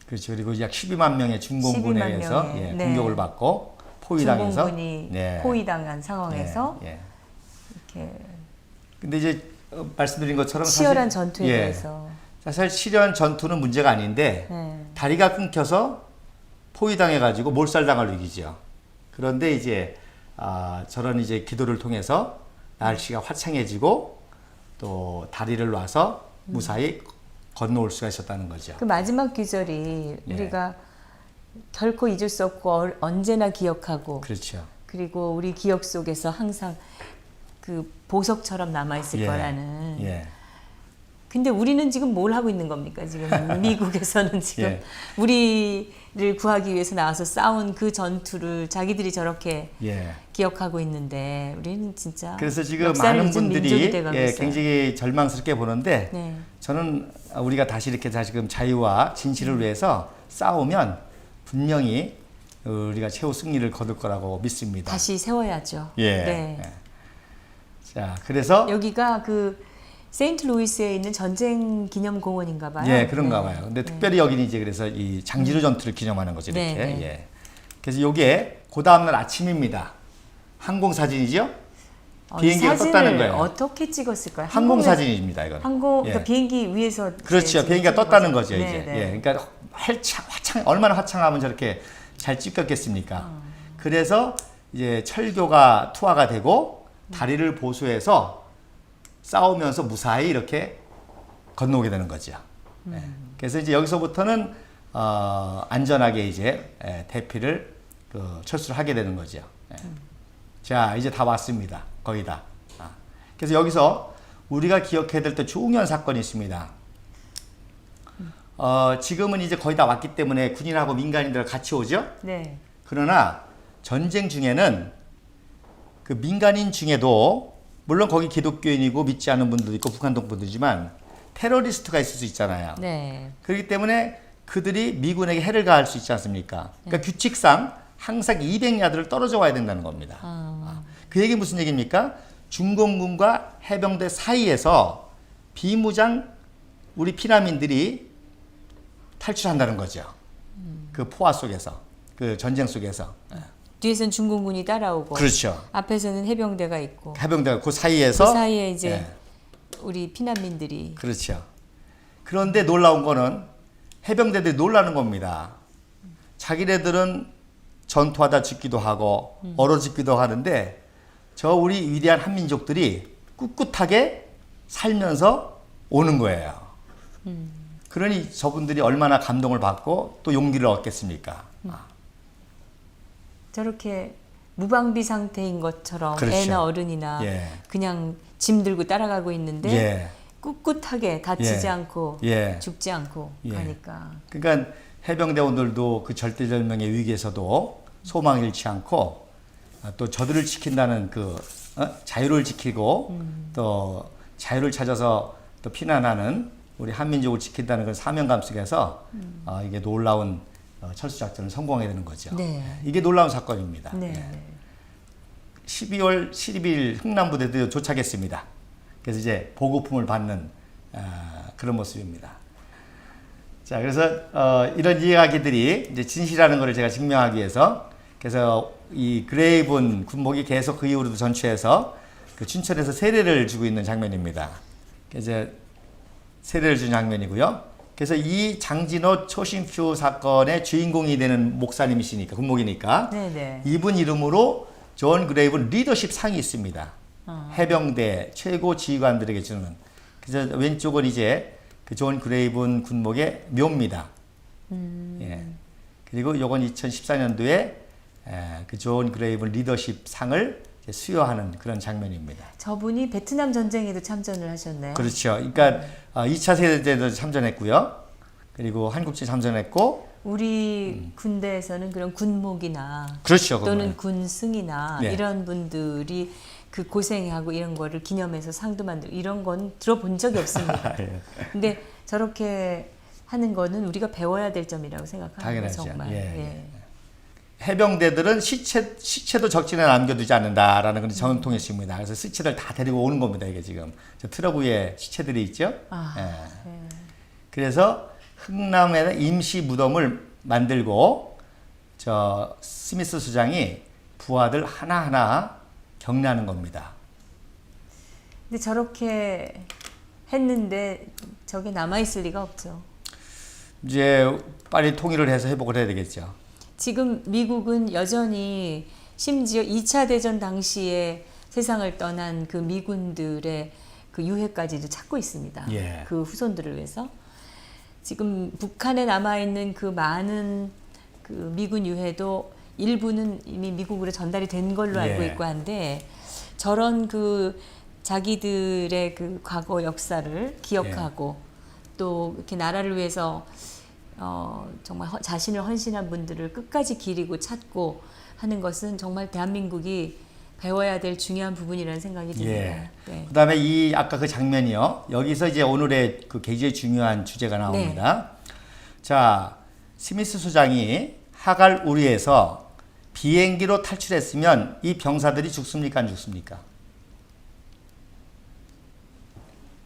그렇죠. 그리고 약 12만 명의 중공군에 12만 의해서 명의, 공격을 받고 포위당해서 중공군이 포위당한 상황에서 이렇게 근데 이제 말씀드린 것처럼 치열한 사실, 전투에 대해서 사실 치열한 전투는 문제가 아닌데 다리가 끊겨서 포위당해가지고 몰살당할 위기죠. 그런데 이제 저런 이제 기도를 통해서 날씨가 화창해지고 또 다리를 놔서 무사히 건너올 수가 있었다는 거죠. 그 마지막 귀절이 우리가 결코 잊을 수 없고 언제나 기억하고 그렇죠. 그리고 우리 기억 속에서 항상 그 보석처럼 남아있을 거라는. 근데 우리는 지금 뭘 하고 있는 겁니까? 지금 미국에서는 지금 우리를 구하기 위해서 나와서 싸운 그 전투를 자기들이 저렇게 기억하고 있는데 우리는 진짜 그래서 지금 역사를 많은 잊은 민족이 분들이 돼가고 있어요. 굉장히 절망스럽게 보는데 네. 저는 우리가 다시 이렇게 지금 자유와 진실을 위해서 싸우면 분명히 우리가 최후 승리를 거둘 거라고 믿습니다. 다시 세워야죠. 자, 그래서 여기가 그 세인트루이스에 있는 전쟁 기념 공원인가 봐요. 그런가 봐요. 근데 특별히 여기는 이제 그래서 이 장진호 전투를 기념하는 거죠, 이렇게. 그래서 요게 그 다음 날 아침입니다. 항공 사진이죠? 비행기가 떴다는 거예요. 어떻게 찍었을까요? 항공 사진입니다, 이건. 그러니까 비행기 위에서 그렇죠. 비행기가 떴다는 거죠, 네, 이제. 네. 그러니까 얼마나 화창하면 저렇게 잘 찍혔겠습니까? 그래서 이제 철교가 투하가 되고 다리를 보수해서 싸우면서 무사히 이렇게 건너오게 되는 거죠. 그래서 이제 여기서부터는 안전하게 이제 대피를 철수를 하게 되는 거죠. 자, 이제 다 왔습니다. 거기다. 그래서 여기서 우리가 기억해야 될 또 중요한 사건이 있습니다. 지금은 이제 거의 다 왔기 때문에 군인하고 민간인들 같이 오죠? 네. 그러나 전쟁 중에는 그 민간인 중에도 물론 거기 기독교인이고 믿지 않는 분들도 있고 북한동 분들이지만 테러리스트가 있을 수 있잖아요. 네. 그렇기 때문에 그들이 미군에게 해를 가할 수 있지 않습니까? 그러니까 규칙상 항상 200야드를 떨어져 와야 된다는 겁니다. 그 얘기 무슨 얘기입니까? 중공군과 해병대 사이에서 비무장 우리 피난민들이 탈출한다는 거죠. 그 포화 속에서, 그 전쟁 속에서. 뒤에서는 중공군이 따라오고, 그렇죠. 앞에서는 해병대가 있고, 해병대가 그 사이에서 그 사이에 이제 우리 피난민들이. 그렇죠. 그런데 놀라운 거는 해병대들이 놀라는 겁니다. 자기네들은 전투하다 죽기도 하고 얼어 죽기도 하는데 저 우리 위대한 한민족들이 꿋꿋하게 살면서 오는 거예요. 그러니 저분들이 얼마나 감동을 받고 또 용기를 얻겠습니까? 저렇게 무방비 상태인 것처럼 그렇죠. 애나 어른이나 예. 그냥 짐 들고 따라가고 있는데 예. 꿋꿋하게 다치지 예. 않고 예. 죽지 않고 예. 가니까. 그러니까 해병대원들도 그 절대절명의 위기에서도 소망을 잃지 않고 또 저들을 지킨다는 그 자유를 지키고 또 자유를 찾아서 또 피난하는 우리 한민족을 지킨다는 그 사명감 속에서 이게 놀라운 철수작전을 성공하게 되는 거죠. 네. 이게 놀라운 사건입니다. 네. 예. 12월 12일 흥남부대도 도착했습니다. 그래서 이제 보고품을 받는 그런 모습입니다. 자, 그래서 이런 이야기들이 이제 진실이라는 것을 제가 증명하기 위해서 그래서 이 그레이븐 군목이 계속 그 이후로도 전투해서 그 춘천에서 세례를 주고 있는 장면입니다. 이제 세례를 준 장면이고요. 그래서 이 장진호 초심표 사건의 주인공이 되는 목사님이시니까 군목이니까 네네. 이분 이름으로 존 그레이븐 리더십 상이 있습니다. 해병대 최고 지휘관들에게 주는. 그래서 왼쪽은 이제 그 존 그레이븐 군목의 묘입니다. 예. 그리고 요건 2014년도에 그 존 그레이븐 리더십 상을 수여하는 그런 장면입니다. 저분이 베트남 전쟁에도 참전을 하셨네요. 그렇죠. 그러니까 2차 세계대전에도 참전했고요. 그리고 한국지 참전했고. 우리 군대에서는 그런 군목이나 그렇죠. 또는 군승이나 네. 이런 분들이 그 고생하고 이런 거를 기념해서 상도 만들고 이런 건 들어본 적이 없습니다. 예. 근데 저렇게 하는 거는 우리가 배워야 될 점이라고 생각합니다. 당연하죠. 정말. 예. 해병대들은 시체도 적진에 남겨두지 않는다라는 그런 전통이 있습니다. 그래서 시체들 다 데리고 오는 겁니다. 이게 지금 저 트럭 위에 시체들이 있죠. 예. 그래서 흥남에 임시 무덤을 만들고 저 스미스 수장이 부하들 하나하나 격려하는 겁니다. 근데 저렇게 했는데 저게 남아있을 리가 없죠. 이제 빨리 통일을 해서 회복을 해야 되겠죠. 지금 미국은 여전히 심지어 2차 대전 당시에 세상을 떠난 그 미군들의 그 유해까지도 찾고 있습니다. 예. 그 후손들을 위해서. 지금 북한에 남아있는 그 많은 그 미군 유해도 일부는 이미 미국으로 전달이 된 걸로 알고 예. 있고 한데 저런 그 자기들의 그 과거 역사를 기억하고 또 이렇게 나라를 위해서 정말 자신을 헌신한 분들을 끝까지 기리고 찾고 하는 것은 정말 대한민국이 배워야 될 중요한 부분이라는 생각이 듭니다. 예. 네. 그다음에 이 아까 그 장면이요. 여기서 이제 오늘의 그 굉장히 중요한 주제가 나옵니다. 자, 스미스 수장이 하갈 우리에서 비행기로 탈출했으면 이 병사들이 죽습니까, 안 죽습니까?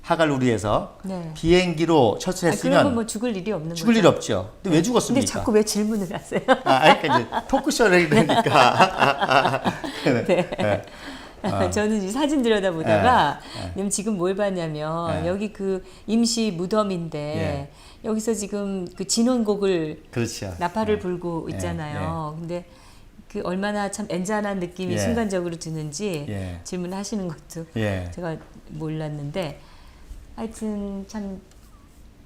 하갈 우리에서 네. 비행기로 그러면 철수했으면 뭐 죽을 일이 없는 죽을 거죠. 일 없죠. 근데 왜 죽었습니까? 근데 자꾸 왜 질문을 하세요? 그러니까 이제 토크쇼를 해야 되니까. 네. 저는 이 사진 들여다보다가 지금 뭘 봤냐면 여기 그 임시 무덤인데 여기서 지금 그 진원곡을 그렇죠. 나팔을 불고 있잖아요. 근데 그 얼마나 참 애잔한 느낌이 순간적으로 드는지 질문하시는 것도 제가 몰랐는데 하여튼 참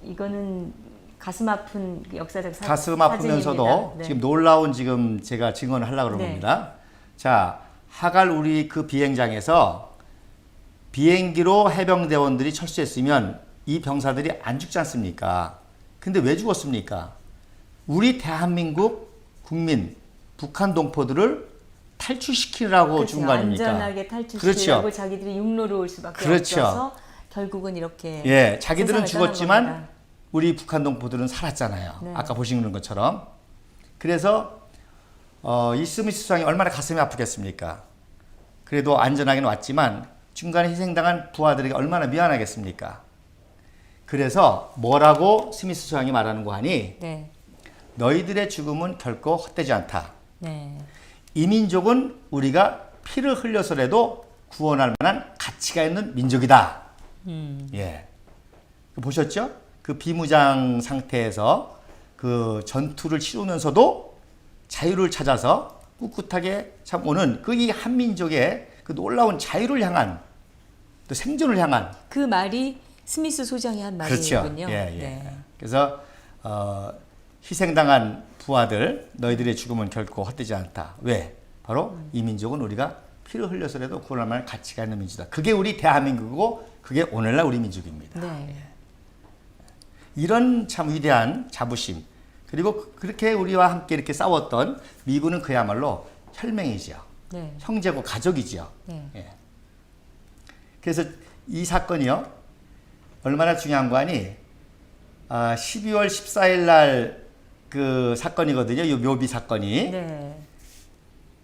이거는 가슴 아픈 역사적 가슴 아프면서도 사진입니다. 지금 놀라운 지금 제가 증언을 하려고 그럽니다. 자, 하갈 우리 그 비행장에서 비행기로 해병대원들이 철수했으면 이 병사들이 안 죽지 않습니까? 근데 왜 죽었습니까? 우리 대한민국 국민, 북한 동포들을 탈출시키라고 죽은 거 아닙니까? 안전하게 탈출시키려고 그렇죠. 자기들이 육로로 올 수밖에 그렇죠. 없어서 결국은 이렇게 자기들은 세상을 죽었지만 떠난 겁니다. 우리 북한 동포들은 살았잖아요. 네. 아까 보시는 것처럼. 그래서 이 스미스 수장이 얼마나 가슴이 아프겠습니까? 그래도 안전하게는 왔지만 중간에 희생당한 부하들에게 얼마나 미안하겠습니까? 그래서 뭐라고 스미스 수장이 말하는 거 하니 너희들의 죽음은 결코 헛되지 않다. 이 민족은 우리가 피를 흘려서라도 구원할 만한 가치가 있는 민족이다. 예. 보셨죠? 그 비무장 상태에서 그 전투를 치르면서도 자유를 찾아서 꿋꿋하게 참 오는 그 이 한민족의 그 그 놀라운 자유를 향한 또 생존을 향한 그 말이 스미스 소장이 한 그렇죠. 말이군요. 예, 예. 네. 그래서 희생당한 부하들 너희들의 죽음은 결코 헛되지 않다. 왜? 바로 이 민족은 우리가 피를 흘려서라도 구원할 만한 가치가 있는 민족이다. 그게 우리 대한민국이고 그게 오늘날 우리 민족입니다. 네. 이런 참 위대한 자부심 그리고 그렇게 우리와 함께 이렇게 싸웠던 미군은 그야말로 혈맹이죠. 네. 형제고 가족이죠. 네. 예. 그래서 이 사건이요 얼마나 중요한 거 아니? 12월 14일 날 그 사건이거든요. 이 묘비 사건이. 네.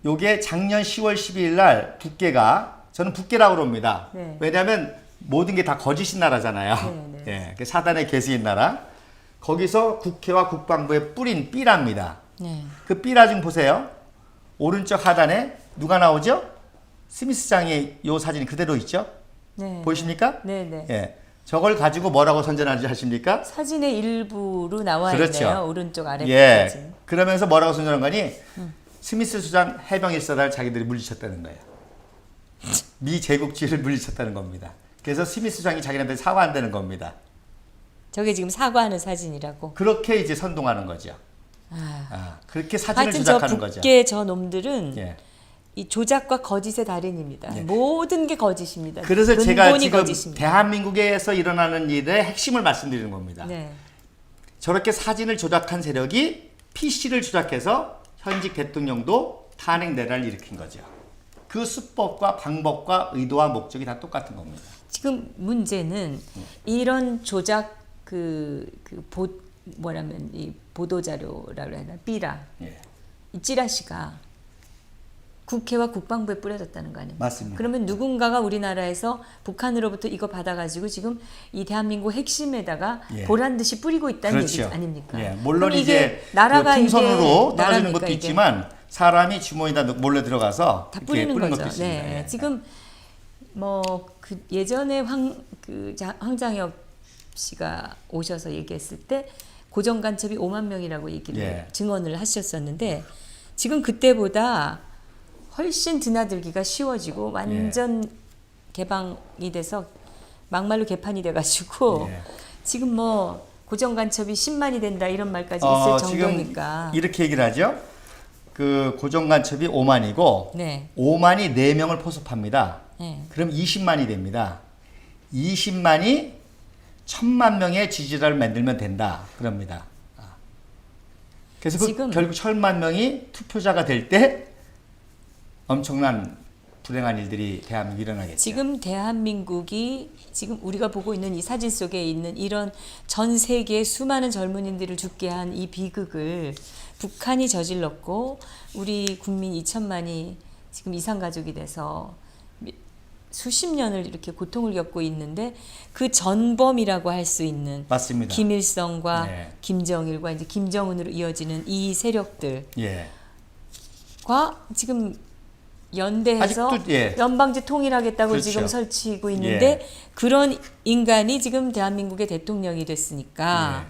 요게 작년 10월 12일 날 북계가 저는 북계라고 그럽니다. 네. 왜냐하면 모든 게 다 거짓인 나라잖아요. 네, 네. 예, 그 사단의 계승인 나라. 거기서 국회와 국방부에 뿌린 삐라입니다. 네. 그 삐라 좀 보세요. 오른쪽 하단에 누가 나오죠? 스미스장의 요 사진이 그대로 있죠? 네. 보이십니까? 네, 네. 예. 저걸 가지고 뭐라고 선전하는지 아십니까? 사진의 일부로 나와 그렇죠. 있네요. 오른쪽 아래 예. 사진. 그러면서 뭐라고 선전한 거니? 스미스 수장 해병 1사단을 자기들이 물리쳤다는 거예요. 미 제국주의를 물리쳤다는 겁니다. 그래서 스미스 수장이 자기네한테 사과한다는 겁니다. 저게 지금 사과하는 사진이라고. 그렇게 이제 선동하는 거죠. 그렇게 사진을 하여튼 저 조작하는 거죠. 북계 저 놈들은 예. 이 조작과 거짓의 달인입니다. 예. 모든 게 거짓입니다. 그래서 제가 근본이 지금 거짓입니다. 대한민국에서 일어나는 일의 핵심을 말씀드리는 겁니다. 네. 저렇게 사진을 조작한 세력이 PC를 조작해서 현직 대통령도 탄핵 내란을 일으킨 거죠. 그 수법과 방법과 의도와 목적이 다 똑같은 겁니다. 지금 문제는 이런 조작 뭐라면 이 보도 자료라고 해야 하나 삐라 예. 이 찌라시가 국회와 국방부에 뿌려졌다는 거 아닙니까? 맞습니다. 그러면 누군가가 우리나라에서 북한으로부터 이거 받아가지고 지금 이 대한민국 핵심에다가 예. 보란 듯이 뿌리고 있다는 그렇죠. 얘기 아닙니까? 예. 물론 그럼 이제 나라가 그 풍선으로 이게 떨어지는 나라입니까, 것도 이게? 있지만 사람이 주머니에다 몰래 들어가서 다 이렇게 뿌리는 뿌리는 거죠. 것도 있습니다. 네. 예. 지금 뭐 그 예전에 황장엽 씨가 오셔서 얘기했을 때 고정 간첩이 5만 명이라고 얘기를 예. 증언을 하셨었는데 지금 그때보다 훨씬 드나들기가 쉬워지고 완전 개방이 돼서 막말로 개판이 돼가지고 예. 지금 뭐 고정 간첩이 10만이 된다 이런 말까지 있을 정도니까. 지금 이렇게 얘기를 하죠. 그 고정 간첩이 5만이고 네. 5만이 4명을 포섭합니다. 네. 그럼 20만이 됩니다. 20만이 1000만 명의 지지자를 만들면 된다. 그럽니다. 그래서 지금 결국 1000만 명이 투표자가 될 때 엄청난 불행한 일들이 대한민국에 일어나겠죠. 지금 대한민국이 지금 우리가 보고 있는 이 사진 속에 있는 이런 전 세계의 수많은 젊은이들을 죽게 한 이 비극을 북한이 저질렀고 우리 국민 2천만이 지금 이산가족이 돼서 수십 년을 이렇게 고통을 겪고 있는데 그 전범이라고 할 수 있는 맞습니다. 김일성과 네. 김정일과 이제 김정은으로 이어지는 이 세력들과 예. 지금 연대해서 아직도, 예. 연방제 통일하겠다고 그렇죠. 지금 설치고 있는데 그런 인간이 지금 대한민국의 대통령이 됐으니까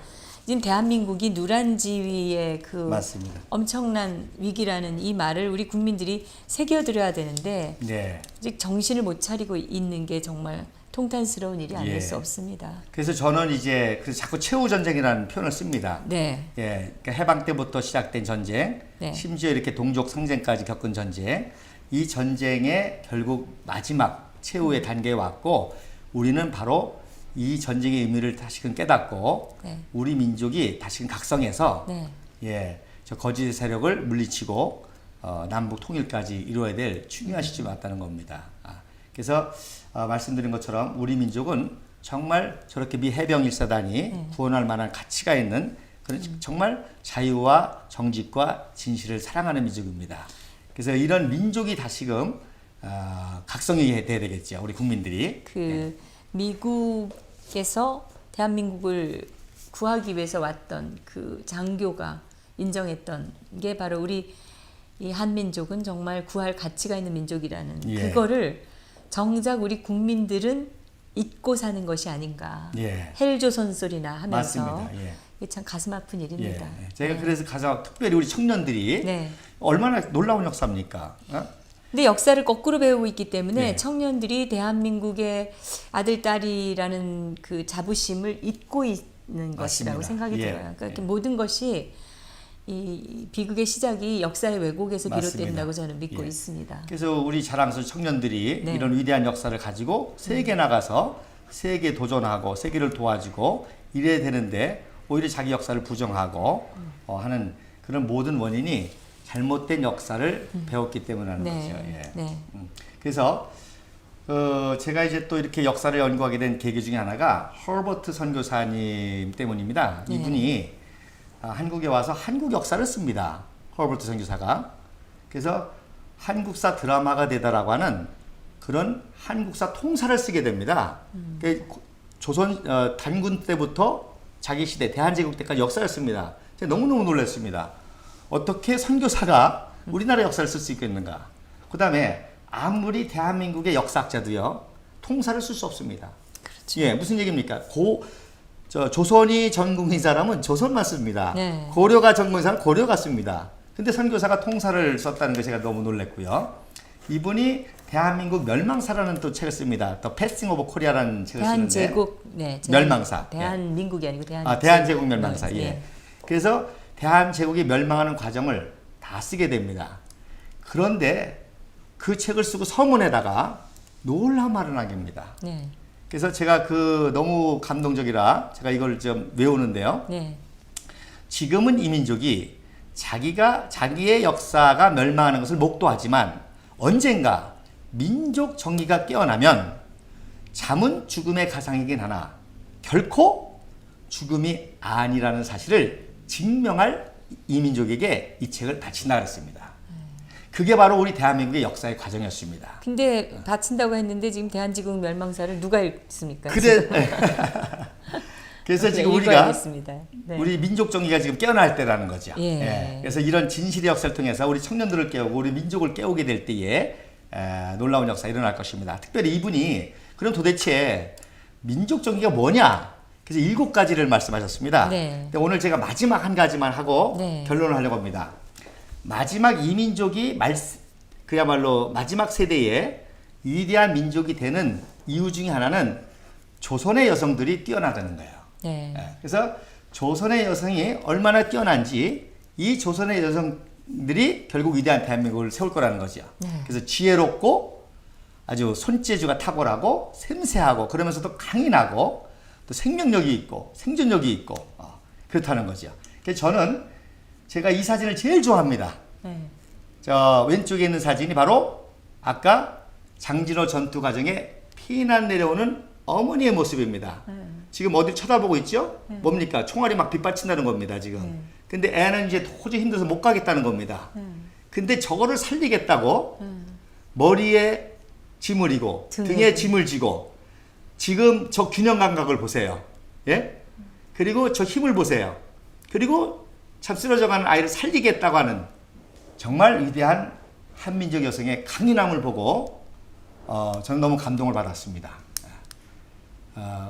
지금 대한민국이 누란지위의 그 맞습니다. 엄청난 위기라는 이 말을 우리 국민들이 새겨들어야 되는데 예. 아직 정신을 못 차리고 있는 게 정말 통탄스러운 일이 아닐 예. 수 없습니다. 그래서 저는 이제 그래서 자꾸 최후 전쟁이라는 표현을 씁니다. 네. 예, 그러니까 해방 때부터 시작된 전쟁, 네. 심지어 이렇게 동족 상쟁까지 겪은 전쟁, 이 전쟁의 결국 마지막 최후의 단계에 왔고, 우리는 바로 이 전쟁의 의미를 다시금 깨닫고, 네. 우리 민족이 다시금 각성해서, 네. 예, 저 거짓의 세력을 물리치고 남북 통일까지 이루어야 될 중요한 시점이 왔다는 겁니다. 그래서 말씀드린 것처럼 우리 민족은 정말 저렇게 미 해병 1사단이 구원할 만한 가치가 있는 그런 정말 자유와 정직과 진실을 사랑하는 민족입니다. 그래서 이런 민족이 다시금 각성이 돼야 되겠죠. 우리 국민들이. 그 미국에서 대한민국을 구하기 위해서 왔던 그 장교가 인정했던 게 바로 우리 이 한민족은 정말 구할 가치가 있는 민족이라는 예. 그거를 정작 우리 국민들은 잊고 사는 것이 아닌가. 예. 헬조선 소리나 하면서 맞습니다. 예. 이게 참 가슴 아픈 예. 일입니다. 제가 그래서 가서 특별히 우리 청년들이 네. 얼마나 놀라운 역사입니까? 근데 역사를 거꾸로 배우고 있기 때문에 네. 청년들이 대한민국의 아들, 딸이라는 그 자부심을 잊고 있는 것이라고 생각이 예. 들어요. 그러니까 이렇게 모든 것이 이 비극의 시작이 역사의 왜곡에서 맞습니다. 비롯된다고 저는 믿고 예. 있습니다. 그래서 우리 자랑스러운 청년들이 네. 이런 위대한 역사를 가지고 세계 나가서 세계 도전하고 세계를 도와주고 이래야 되는데 오히려 자기 역사를 부정하고 하는 그런 모든 원인이 잘못된 역사를 배웠기 때문이라는 네. 거죠. 예. 네. 그래서 제가 이제 또 이렇게 역사를 연구하게 된 계기 중에 하나가 허버트 선교사님 때문입니다. 네. 이분이 한국에 와서 한국 역사를 씁니다. 허버트 선교사가. 그래서 한국사 드라마가 되다라고 하는 그런 한국사 통사를 쓰게 됩니다. 조선 단군 때부터 자기 시대 대한제국 때까지 역사를 씁니다. 제가 너무너무 놀랐습니다. 어떻게 선교사가 우리나라 역사를 쓸 수 있겠는가. 그 다음에 아무리 대한민국의 역사학자도요 통사를 쓸 수 없습니다. 그렇죠. 예, 무슨 얘기입니까? 조선이 전국인 사람은 조선만 씁니다. 네. 고려가 전국인 사람은 고려가 씁니다. 근데 선교사가 통사를 썼다는 게 제가 너무 놀랐고요. 이분이 대한민국 멸망사라는 또 책을 씁니다. 더 패싱 오브 코리아라는 책을 쓰는데 대한제국, 네, 멸망사. 대한민국이 아니고 대한제국. 대한제국 멸망사. 네. 예. 그래서 대한제국이 멸망하는 과정을 다 쓰게 됩니다. 그런데 그 책을 쓰고 서문에다가 놀라운 말을 남깁니다. 네. 그래서 제가 너무 감동적이라 제가 이걸 좀 외우는데요. 네. 지금은 이 민족이 자기의 역사가 멸망하는 것을 목도하지만 언젠가 민족 정의가 깨어나면 잠은 죽음의 가상이긴 하나 결코 죽음이 아니라는 사실을 증명할 이 민족에게 이 책을 바친다 그랬습니다. 그게 바로 우리 대한민국의 역사의 과정이었습니다. 근데 바친다고 했는데 지금 대한제국 멸망사를 누가 읽습니까? 그래서 지금 읽어야겠습니다. 네. 우리 민족 정의가 지금 깨어날 때라는 거죠. 예. 예. 그래서 이런 진실의 역사를 통해서 우리 청년들을 깨우고 우리 민족을 깨우게 될 때에 놀라운 역사가 일어날 것입니다. 특별히 이분이 그럼 도대체 민족 정의가 뭐냐? 그래서 7가지를 말씀하셨습니다. 네. 근데 오늘 제가 마지막 한 가지만 하고 네. 결론을 하려고 합니다. 마지막 이 민족이 그야말로 마지막 세대에 위대한 민족이 되는 이유 중에 하나는 조선의 여성들이 뛰어나다는 거예요. 네. 그래서 조선의 여성이 얼마나 뛰어난지 이 조선의 여성들이 결국 위대한 대한민국을 세울 거라는 거죠. 네. 그래서 지혜롭고 아주 손재주가 탁월하고 섬세하고 그러면서 또 강인하고 또 생명력이 있고 생존력이 있고 그렇다는 거죠. 그래서 저는 제가 이 사진을 제일 좋아합니다. 네. 저 왼쪽에 있는 사진이 바로 아까 장진호 전투 과정에 피난 내려오는 어머니의 모습입니다. 지금 어디 쳐다보고 있죠? 뭡니까? 총알이 막 빗받친다는 겁니다, 지금. 근데 애는 이제 도저히 힘들어서 못 가겠다는 겁니다. 근데 저거를 살리겠다고 머리에 짐을 이고 등에 짐을 지고 지금 저 균형 감각을 보세요. 예? 그리고 저 힘을 보세요. 그리고 참 쓰러져가는 아이를 살리겠다고 하는 정말 위대한 한민족 여성의 강인함을 보고 저는 너무 감동을 받았습니다.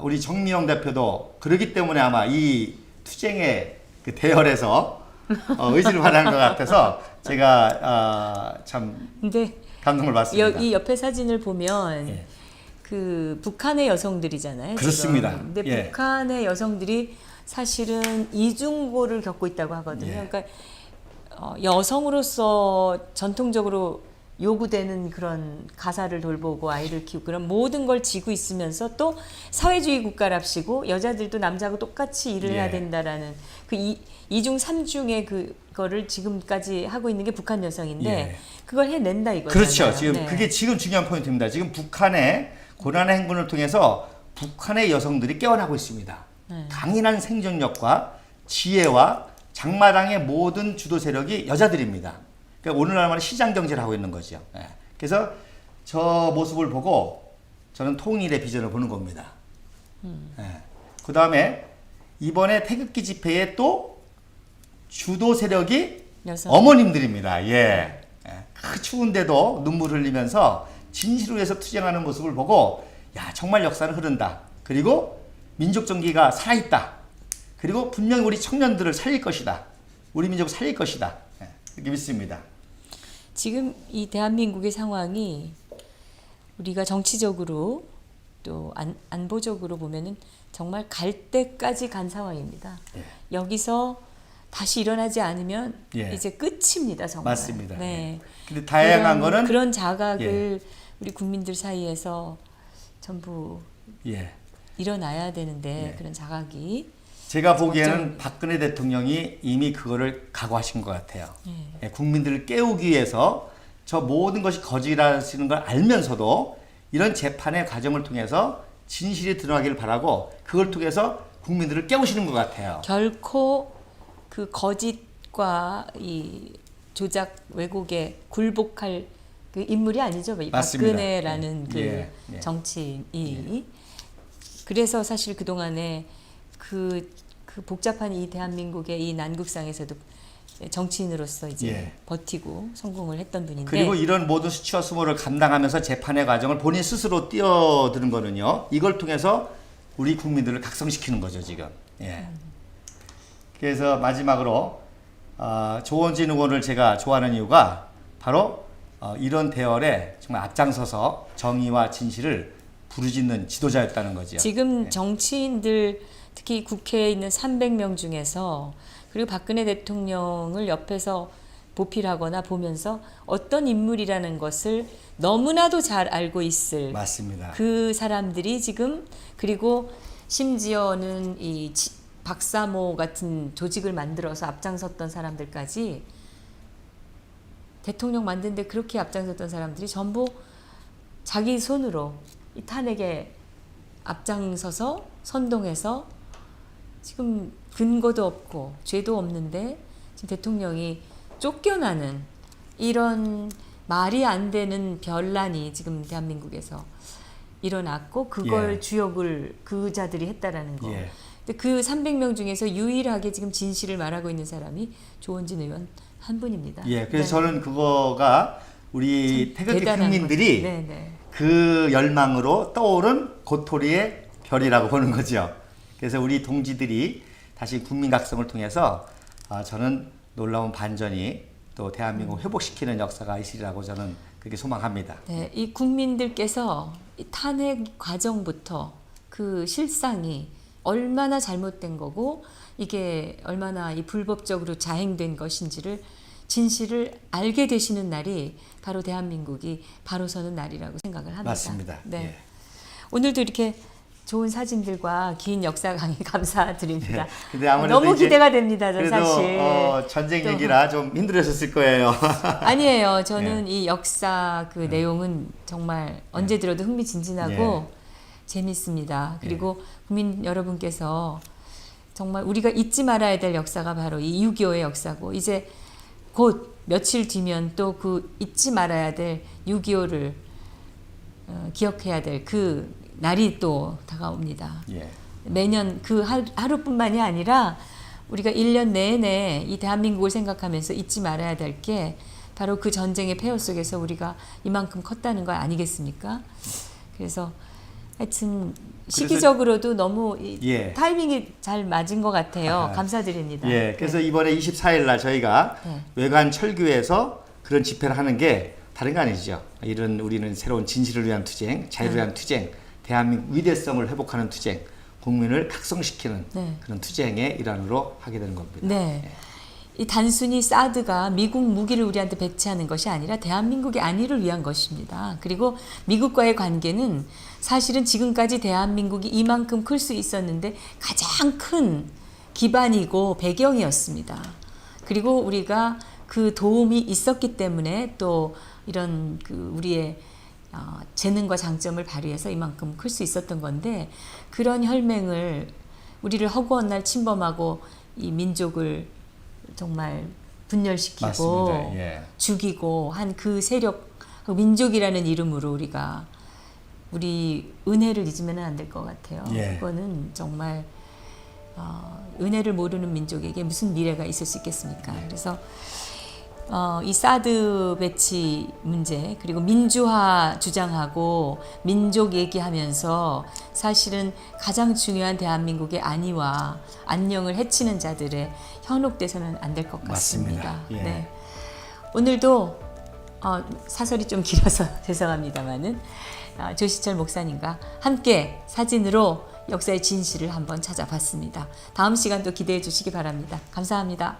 우리 정미영 대표도 그러기 때문에 아마 이 투쟁의 그 대열에서 의지를 발휘하는 것 같아서 제가 참 근데 감동을 받습니다. 이 옆에 사진을 보면 예. 그 북한의 여성들이잖아요. 그렇습니다. 지금. 근데 예. 북한의 여성들이 사실은 이중고를 겪고 있다고 하거든요. 예. 그러니까 여성으로서 전통적으로 요구되는 그런 가사를 돌보고 아이를 키우고 그런 모든 걸 지고 있으면서 또 사회주의 국가랍시고 여자들도 남자하고 똑같이 일을 해야 예. 된다라는 그 이중 삼중의 그거를 지금까지 하고 있는 게 북한 여성인데 예. 그걸 해낸다 이거잖아요. 그렇죠. 지금 네. 그게 지금 중요한 포인트입니다. 지금 북한의 고난의 행군을 통해서 북한의 여성들이 깨어나고 있습니다. 네. 강인한 생존력과 지혜와 장마당의 모든 주도 세력이 여자들입니다. 그러니까 오늘날만 시장 경제를 하고 있는 거죠. 예. 그래서 저 모습을 보고 저는 통일의 비전을 보는 겁니다. 예. 그 다음에 이번에 태극기 집회에 또 주도 세력이 여성. 어머님들입니다. 예. 그 추운데도 눈물 흘리면서 진실을 위해서 투쟁하는 모습을 보고 야 정말 역사는 흐른다. 그리고 민족 정기가 살아있다. 그리고 분명히 우리 청년들을 살릴 것이다. 우리 민족을 살릴 것이다. 이렇게 믿습니다. 지금 이 대한민국의 상황이 우리가 정치적으로 또 안보적으로 보면은 정말 갈 때까지 간 상황입니다. 예. 여기서 다시 일어나지 않으면 예. 이제 끝입니다, 정말. 맞습니다. 네. 근데 다양한 거는 그런 자각을 우리 국민들 사이에서 전부 예. 일어나야 되는데 예. 그런 자각이 제가 보기에는 박근혜 대통령이 이미 그거를 각오하신 것 같아요. 예, 국민들을 깨우기 위해서 저 모든 것이 거짓이라는 걸 알면서도 이런 재판의 과정을 통해서 진실이 드러나기를 바라고 그걸 통해서 국민들을 깨우시는 것 같아요. 결코 그 거짓과 이 조작 왜곡에 굴복할 그 인물이 아니죠. 이 맞습니다. 박근혜라는 그 예, 예. 정치인이. 그래서 사실 그동안에 그 복잡한 이 대한민국의 이 난국상에서도 정치인으로서 이제 예. 버티고 성공을 했던 분인데 그리고 이런 모든 수치와 수모를 감당하면서 재판의 과정을 본인 스스로 뛰어드는 거는요. 이걸 통해서 우리 국민들을 각성시키는 거죠, 지금. 예. 그래서 마지막으로 조원진 의원을 제가 좋아하는 이유가 바로 이런 대열에 정말 앞장서서 정의와 진실을 부르짖는 지도자였다는 거죠. 지금 정치인들 특히 국회에 있는 300명 중에서 그리고 박근혜 대통령을 옆에서 보필하거나 보면서 어떤 인물이라는 것을 너무나도 잘 알고 있을 맞습니다. 그 사람들이 지금 그리고 심지어는 이 박사모 같은 조직을 만들어서 앞장섰던 사람들까지 대통령 만드는데 그렇게 앞장섰던 사람들이 전부 자기 손으로 이 탄핵에 앞장서서 선동해서 지금 근거도 없고 죄도 없는데 지금 대통령이 쫓겨나는 이런 말이 안 되는 변란이 지금 대한민국에서 일어났고 그걸 예. 주역을 그 자들이 했다라는 거. 예. 근데 그 300명 중에서 유일하게 지금 진실을 말하고 있는 사람이 조원진 의원 한 분입니다. 예, 그래서 저는 그거가 우리 태극기 대단한 국민들이 거죠. 네네. 그 열망으로 떠오른 고토리의 별이라고 보는 거죠. 그래서 우리 동지들이 다시 국민 각성을 통해서 저는 놀라운 반전이 또 대한민국 회복시키는 역사가 있으리라고 저는 그렇게 소망합니다. 네, 이 국민들께서 이 탄핵 과정부터 그 실상이 얼마나 잘못된 거고 이게 얼마나 이 불법적으로 자행된 것인지를 진실을 알게 되시는 날이 바로 대한민국이 바로 서는 날이라고 생각을 합니다. 맞습니다. 네. 예. 오늘도 이렇게 좋은 사진들과 긴 역사 강의 감사드립니다. 예. 근데 아무래도 너무 이제 기대가 됩니다. 저 그래도 사실. 전쟁 또- 얘기라 좀 힘들으셨을 거예요. 아니에요. 저는 이 역사 그 내용은 정말 언제 들어도 흥미진진하고 재밌습니다. 그리고 국민 여러분께서 정말 우리가 잊지 말아야 될 역사가 바로 이 6.25의 역사고 이제 곧 며칠 뒤면 또 그 잊지 말아야 될 6.25를 기억해야 될 그 날이 또 다가옵니다. 예. 매년 그 하루뿐만이 아니라 우리가 1년 내내 이 대한민국을 생각하면서 잊지 말아야 될 게 바로 그 전쟁의 폐허 속에서 우리가 이만큼 컸다는 거 아니겠습니까? 그래서 하여튼 시기적으로도 너무 예. 타이밍이 잘 맞은 것 같아요. 아하. 감사드립니다. 예, 그래서 이번에 24일 날 저희가 네. 외관 철교에서 그런 집회를 하는 게 다른 거 아니죠. 이런 우리는 새로운 진실을 위한 투쟁, 자유를 위한 투쟁, 대한민국 위대성을 회복하는 투쟁, 국민을 각성시키는 네. 그런 투쟁의 일환으로 하게 되는 겁니다. 네. 이 단순히 사드가 미국 무기를 우리한테 배치하는 것이 아니라 대한민국의 안위를 위한 것입니다. 그리고 미국과의 관계는 사실은 지금까지 대한민국이 이만큼 클 수 있었는데 가장 큰 기반이고 배경이었습니다. 그리고 우리가 그 도움이 있었기 때문에 또 이런 그 우리의 재능과 장점을 발휘해서 이만큼 클 수 있었던 건데 그런 혈맹을 우리를 허구한 날 침범하고 이 민족을 정말 분열시키고 맞습니다. 예. 죽이고 한 그 세력, 그 민족이라는 이름으로 우리가 우리 은혜를 잊으면 안 될 것 같아요. 예. 그거는 정말 은혜를 모르는 민족에게 무슨 미래가 있을 수 있겠습니까? 그래서 이 사드 배치 문제 그리고 민주화 주장하고 민족 얘기하면서 사실은 가장 중요한 대한민국의 안위와 안녕을 해치는 자들의 현혹돼서는 안 될 것 같습니다. 맞습니다. 예. 네. 오늘도 사설이 좀 길어서 죄송합니다만은 조시철 목사님과 함께 사진으로 역사의 진실을 한번 찾아봤습니다. 다음 시간도 기대해 주시기 바랍니다. 감사합니다.